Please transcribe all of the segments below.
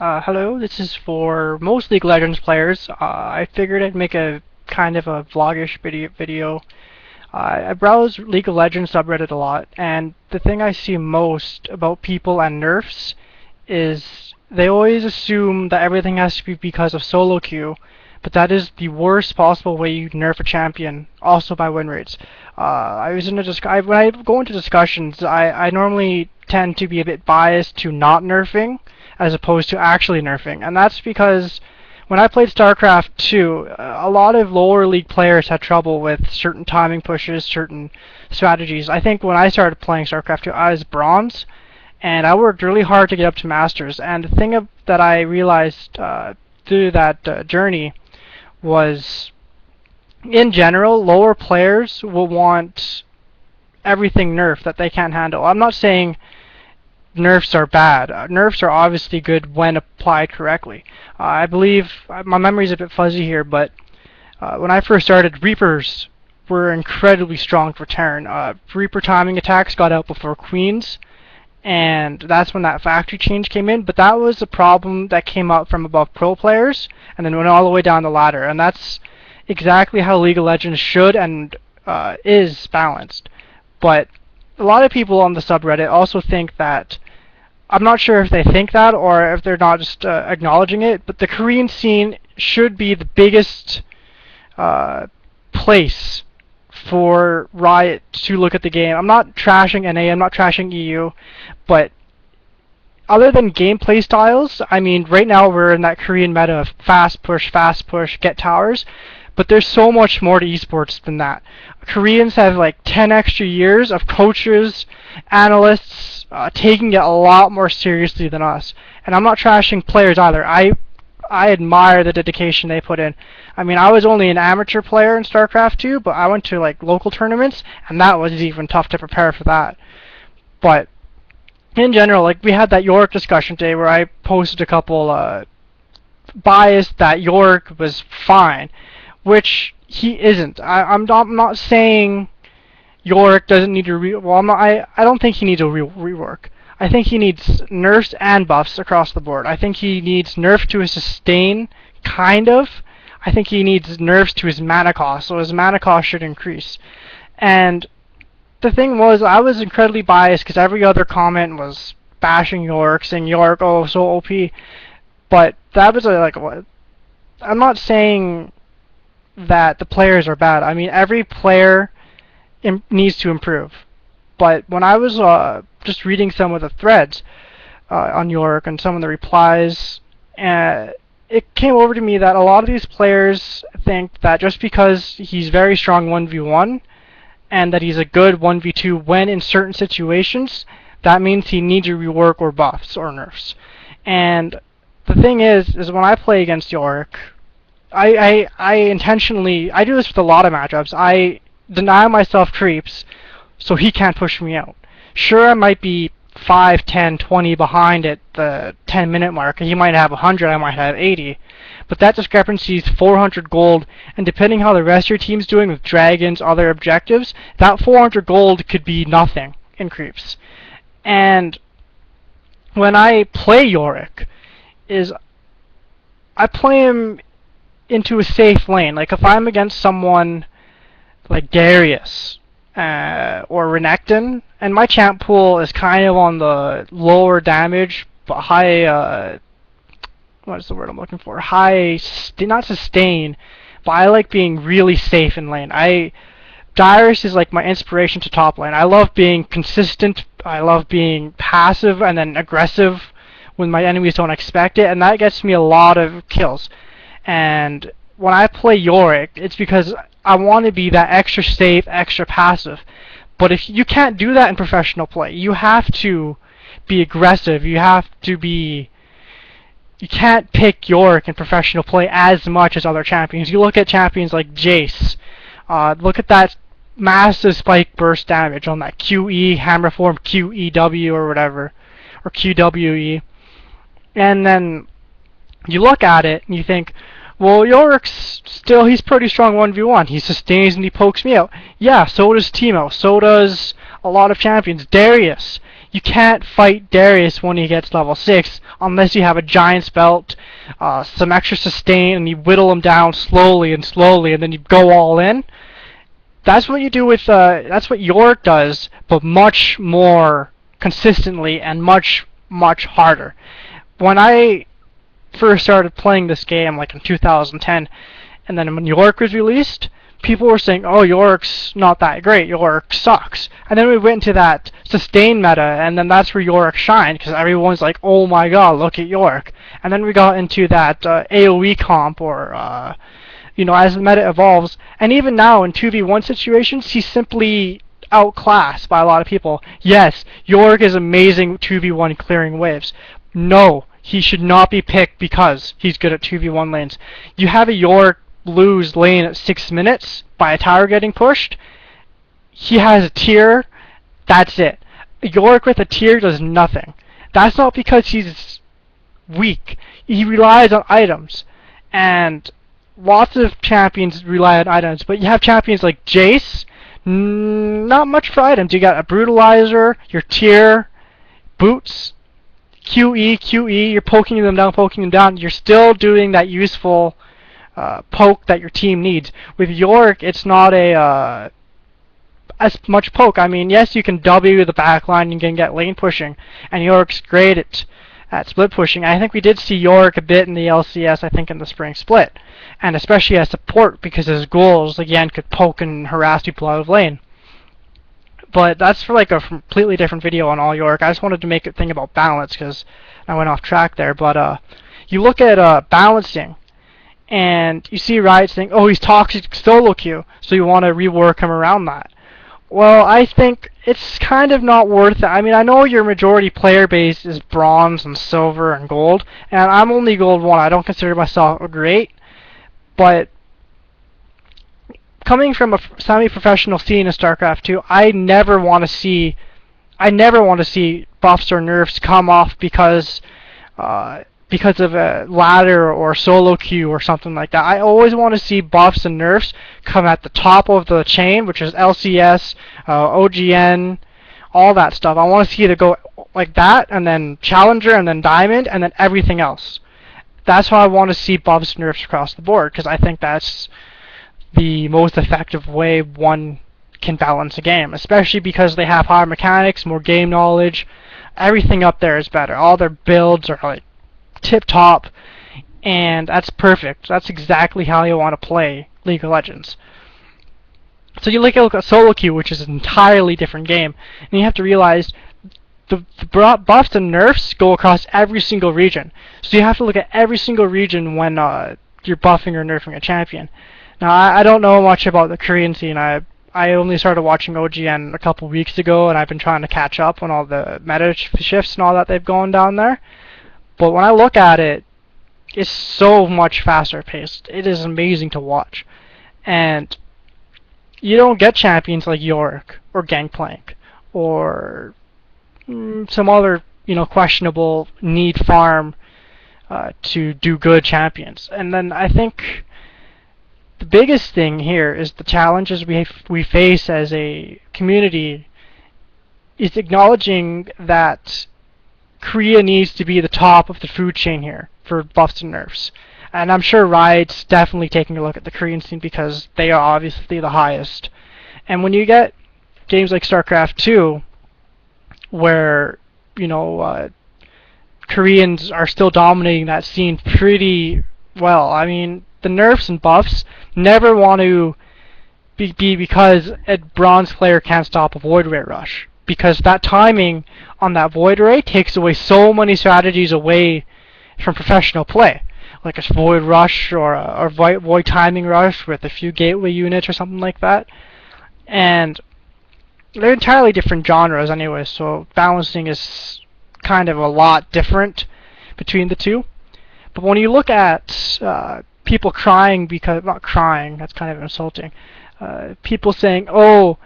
Hello, this is for most League of Legends players. I figured I'd make a kind of a vlogish video. I browse League of Legends subreddit a lot, and the thing I see most about people and nerfs is they always assume that everything has to be because of solo queue, but that is the worst possible way you nerf a champion, also by win rates. When I go into discussions, I normally tend to be a bit biased to not nerfing as opposed to actually nerfing, and that's because when I played StarCraft 2, a lot of lower league players had trouble with certain timing pushes, certain strategies. I think when I started playing StarCraft 2, I was bronze, and I worked really hard to get up to masters. And the thing that I realized through that journey was, in general, lower players will want everything nerfed that they can't handle. I'm not saying nerfs are bad. Nerfs are obviously good when applied correctly. I believe, my memory's a bit fuzzy here, but when I first started, Reapers were incredibly strong for Terran. Reaper timing attacks got out before Queens, and that's when that factory change came in, but that was a problem that came up from above pro players, and then went all the way down the ladder, and that's exactly how League of Legends should and is balanced. But a lot of people on the subreddit also think that, I'm not sure if they think that or if they're not just acknowledging it, but the Korean scene should be the biggest place for Riot to look at the game. I'm not trashing NA, I'm not trashing EU, but other than gameplay styles, I mean, right now we're in that Korean meta of fast push, get towers, but there's so much more to esports than that. Koreans have like 10 extra years of coaches, analysts, taking it a lot more seriously than us. And I'm not trashing players either. I admire the dedication they put in. I mean, I was only an amateur player in StarCraft 2, but I went to like local tournaments, and that was even tough to prepare for that. But in general, like we had that York discussion today where I posted a couple biased that York was fine, which he isn't. I'm not saying Yorick doesn't need to I don't think he needs a rework. I think he needs nerfs and buffs across the board. I think he needs nerfs to his sustain, kind of. I think he needs nerfs to his mana cost, so his mana cost should increase. And the thing was, I was incredibly biased because every other comment was bashing Yorick, saying Yorick, oh, so OP. But that was I'm not saying that the players are bad. I mean, every player needs to improve. But when I was just reading some of the threads on York and some of the replies, it came over to me that a lot of these players think that just because he's very strong 1v1 and that he's a good 1v2 when in certain situations, that means he needs a rework or buffs or nerfs. And the thing is when I play against York, I intentionally, I do this with a lot of matchups, I deny myself creeps so he can't push me out. Sure, I might be 5, 10, 20 behind at the 10-minute mark, and he might have 100, I might have 80, but that discrepancy is 400 gold, and depending how the rest of your team's doing with dragons, other objectives, that 400 gold could be nothing in creeps. And when I play Yorick, I play him into a safe lane. Like if I'm against someone like Darius or Renekton, and my champ pool is kind of on the lower damage but high what is the word I'm looking for? Not sustain, but I like being really safe in lane. Darius is like my inspiration to top lane. I love being consistent, I love being passive and then aggressive when my enemies don't expect it, and that gets me a lot of kills. And when I play Yorick, it's because I want to be that extra safe, extra passive. But if you can't do that in professional play, you have to be aggressive. You can't pick Yorick in professional play as much as other champions. You look at champions like Jace. Look at that massive spike burst damage on that QE, hammer form QEW or whatever, or QWE. And then you look at it and you think, well, Yorick's still, he's pretty strong 1v1. He sustains and he pokes me out. Yeah, so does Teemo. So does a lot of champions. Darius. You can't fight Darius when he gets level 6 unless you have a Giant's Belt, some extra sustain, and you whittle him down slowly, and then you go all in. That's what you do with, that's what York does, but much more consistently and much, much harder. When I first started playing this game, like in 2010, and then when York was released, people were saying, oh, York's not that great, York sucks. And then we went into that sustain meta, and then that's where York shined, because everyone's like, oh my god, look at York. And then we got into that AoE comp, or, you know, as the meta evolves. And even now, in 2v1 situations, he's simply outclassed by a lot of people. Yes, York is amazing 2v1 clearing waves. No, he should not be picked because he's good at 2v1 lanes. You have a York lose lane at 6 minutes by a tower getting pushed. He has a tier. That's it. York with a tier does nothing. That's not because he's weak. He relies on items, and lots of champions rely on items. But you have champions like Jace, not much for items. You got a brutalizer, your tier, boots, QE. You're poking them down. You're still doing that useful poke that your team needs. With York, it's not a as much poke. I mean, yes, you can W the backline and you can get lane pushing, and York's great at split pushing. I think we did see York a bit in the LCS, I think in the spring split, and especially as support, because his goals, again, could poke and harass people out of lane. But that's for like a completely different video on all York. I just wanted to make a thing about balance, because I went off track there. But you look at balancing, and you see Riot saying, oh, he's toxic solo queue, so you want to rework him around that. Well, I think it's kind of not worth it. I mean, I know your majority player base is bronze and silver and gold, and I'm only gold 1. I don't consider myself great, but coming from a semi-professional scene in StarCraft 2, I never want to see buffs or nerfs come off because of a ladder or solo queue or something like that. I always want to see buffs and nerfs come at the top of the chain, which is LCS, OGN, all that stuff. I want to see it go like that, and then Challenger, and then Diamond, and then everything else. That's how I want to see buffs and nerfs across the board, because I think that's the most effective way one can balance a game, especially because they have higher mechanics, more game knowledge. Everything up there is better. All their builds are like tip top, and that's perfect. That's exactly how you want to play League of Legends. So you look at solo queue, which is an entirely different game, and you have to realize the buffs and nerfs go across every single region. So you have to look at every single region when you're buffing or nerfing a champion. Now, I don't know much about the Korean scene. I only started watching OGN a couple weeks ago, and I've been trying to catch up on all the meta shifts and all that they've gone down there. But when I look at it, it's so much faster paced. It is amazing to watch. And you don't get champions like York or Gangplank or some other, questionable need farm to do good champions. And then I think the biggest thing here is the challenges we face as a community is acknowledging that Korea needs to be the top of the food chain here for buffs and nerfs. And I'm sure Riot's definitely taking a look at the Korean scene because they are obviously the highest. And when you get games like StarCraft 2, where, Koreans are still dominating that scene pretty well. I mean, the nerfs and buffs never want to be because a bronze player can't stop a Void Ray rush. Because that timing on that Void Ray takes away so many strategies away from professional play. Like a Void Rush or a Void Timing Rush with a few gateway units or something like that. And they're entirely different genres anyway, so balancing is kind of a lot different between the two. But when you look at people crying because, not crying, that's kind of insulting, people saying, oh,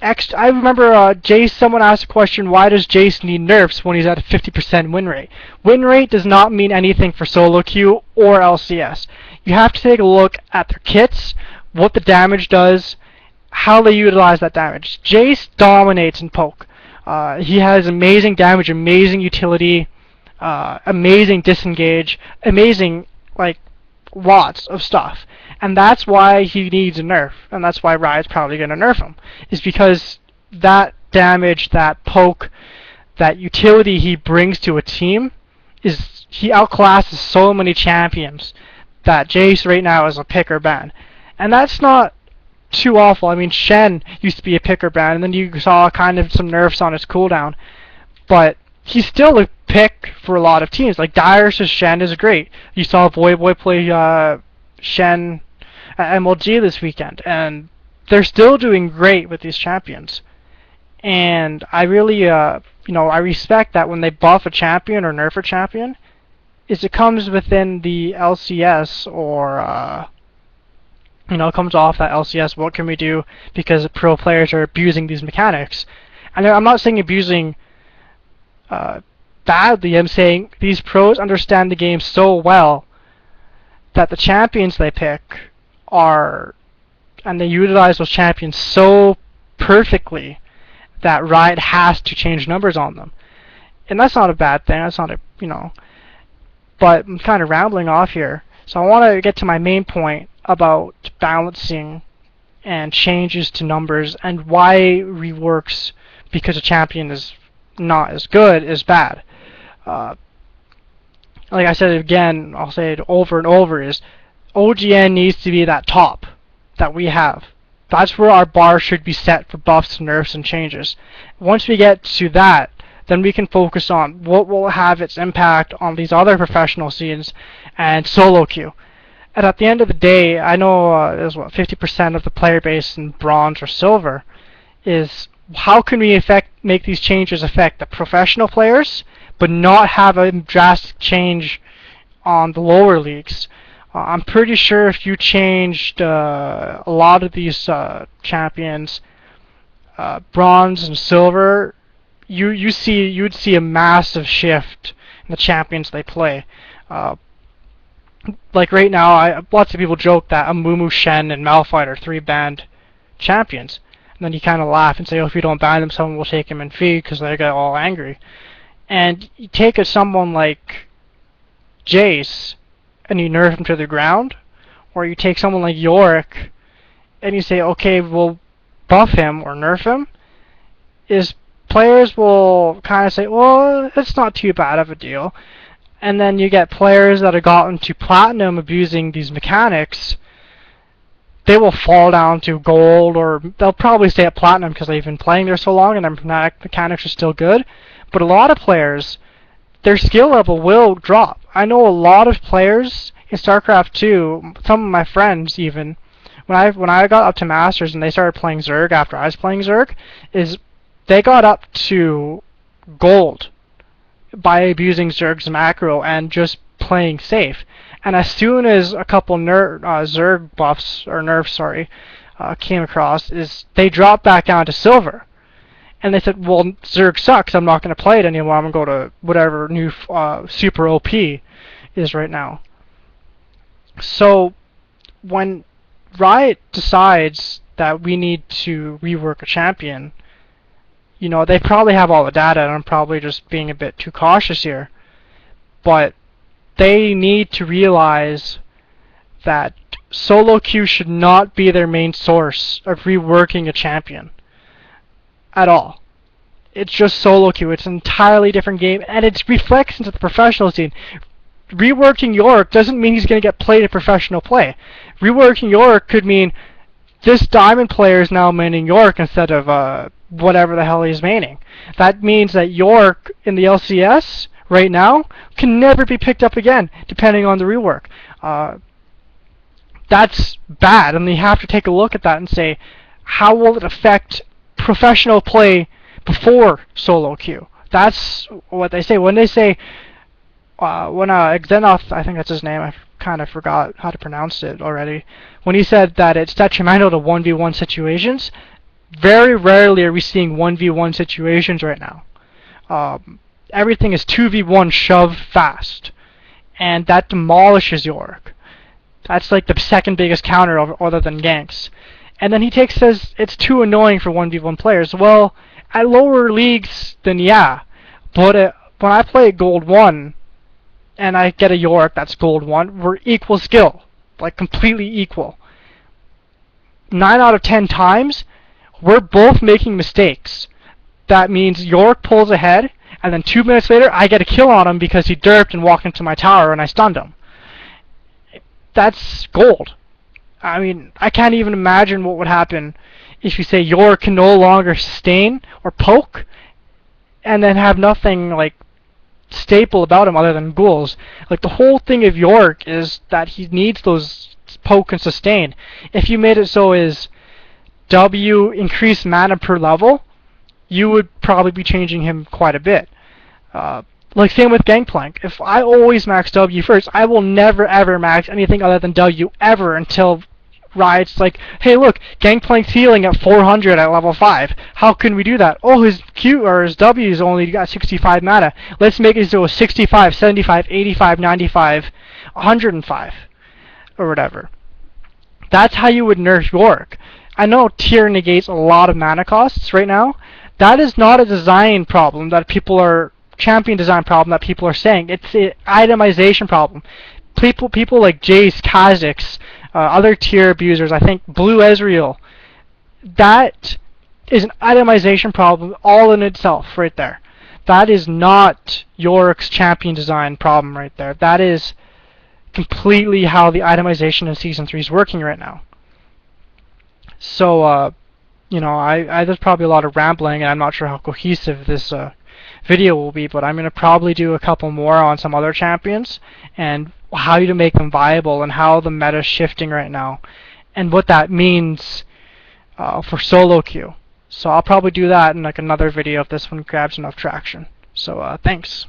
I remember Jace, someone asked a question, why does Jace need nerfs when he's at a 50% win rate? Win rate does not mean anything for solo queue or LCS. You have to take a look at their kits, what the damage does, how they utilize that damage. Jace dominates in poke. He has amazing damage, amazing utility, amazing disengage, amazing, like, lots of stuff. And that's why he needs a nerf, and that's why Riot's probably going to nerf him, is because that damage, that poke, that utility he brings to a team, is he outclasses so many champions that Jace right now is a pick or ban. And that's not too awful. I mean, Shen used to be a pick or ban, and then you saw kind of some nerfs on his cooldown, but he's still a pick for a lot of teams. Like Darius' Shen is great. You saw Boy play Shen at MLG this weekend, and they're still doing great with these champions. And I really, I respect that when they buff a champion or nerf a champion, is it comes within the LCS or, it comes off that LCS, what can we do, because pro players are abusing these mechanics. And I'm not saying abusing badly, I'm saying these pros understand the game so well that the champions they pick and they utilize those champions so perfectly that Riot has to change numbers on them. And that's not a bad thing, that's not but I'm kind of rambling off here. So I want to get to my main point about balancing and changes to numbers and why reworks, because a champion is not as good, is bad. Like I said again, I'll say it over and over, is OGN needs to be that top that we have. That's where our bar should be set for buffs, nerfs, and changes. Once we get to that, then we can focus on what will have its impact on these other professional scenes and solo queue. And at the end of the day, I know there's 50% of the player base in bronze or silver. Is how can we make these changes affect the professional players, but not have a drastic change on the lower leagues? I'm pretty sure if you changed a lot of these champions, bronze and silver, you'd see a massive shift in the champions they play. Like right now, lots of people joke that Amumu, Shen, and Malphite are 3 banned champions. And then you kind of laugh and say, oh, if you don't ban them, someone will take him in feed because they get all angry. And you take someone like Jace and you nerf him to the ground, or you take someone like Yorick and you say, okay, we'll buff him or nerf him, is players will kind of say, well, it's not too bad of a deal. And then you get players that have gotten to platinum abusing these mechanics, they will fall down to gold, or they'll probably stay at platinum because they've been playing there so long and their mechanics are still good. But a lot of players, their skill level will drop. I know a lot of players in StarCraft 2, some of my friends even, when I got up to Masters and they started playing Zerg after I was playing Zerg, is they got up to gold by abusing Zerg's macro and just playing safe. And as soon as a couple Zerg buffs, or nerfs, came across, is they dropped back down to silver. And they said, well, Zerg sucks, I'm not going to play it anymore, I'm going to go to whatever new super OP is right now. So when Riot decides that we need to rework a champion, they probably have all the data, and I'm probably just being a bit too cautious here. But they need to realize that solo queue should not be their main source of reworking a champion at all. It's just solo queue. It's an entirely different game, and it reflects into the professional scene. Reworking Yorick doesn't mean he's going to get played at professional play. Reworking Yorick could mean this diamond player is now maining Yorick instead of whatever the hell he's maining. That means that Yorick in the LCS right now can never be picked up again, depending on the rework. That's bad, and you have to take a look at that and say, how will it affect professional play before solo queue? That's what they say. When they say, when Xenoth, I think that's his name, I kind of forgot how to pronounce it already, when he said that it's detrimental to 1v1 situations, very rarely are we seeing 1v1 situations right now. Everything is 2v1 shove fast, and that demolishes Yorick. That's like the second biggest counter other than ganks. And then he says it's too annoying for 1v1 players. Well, At lower leagues, then yeah. But when I play Gold 1 and I get a York that's Gold 1, we're equal skill. Like, completely equal. 9 out of 10 times, we're both making mistakes. That means York pulls ahead, and then 2 minutes later, I get a kill on him because he derped and walked into my tower and I stunned him. That's gold. I mean, I can't even imagine what would happen if you say York can no longer sustain or poke, and then have nothing like staple about him other than ghouls. Like, the whole thing of York is that he needs those poke and sustain. If you made it so is W increase mana per level, you would probably be changing him quite a bit. Like, same with Gangplank. If I always max W first, I will never ever max anything other than W ever until Riot's like, hey look, Gangplank's healing at 400 at level 5. How can we do that? Oh, his Q or his W's only got 65 mana. Let's make it so 65, 75, 85, 95, 105, or whatever. That's how you would nerf York. I know tier negates a lot of mana costs right now. That is not a design problem that people are champion design problem that people are saying. It's an itemization problem. People like Jace, Kha'Zix, other tier abusers, I think Blue Ezreal, that is an itemization problem all in itself right there. That is not York's champion design problem right there. That is completely how the itemization in Season 3 is working right now. So, you know, there's probably a lot of rambling, and I'm not sure how cohesive this video will be, but I'm going to probably do a couple more on some other champions, and how to make them viable, and how the meta is shifting right now, and what that means for solo queue. So I'll probably do that in like another video if this one grabs enough traction. So thanks.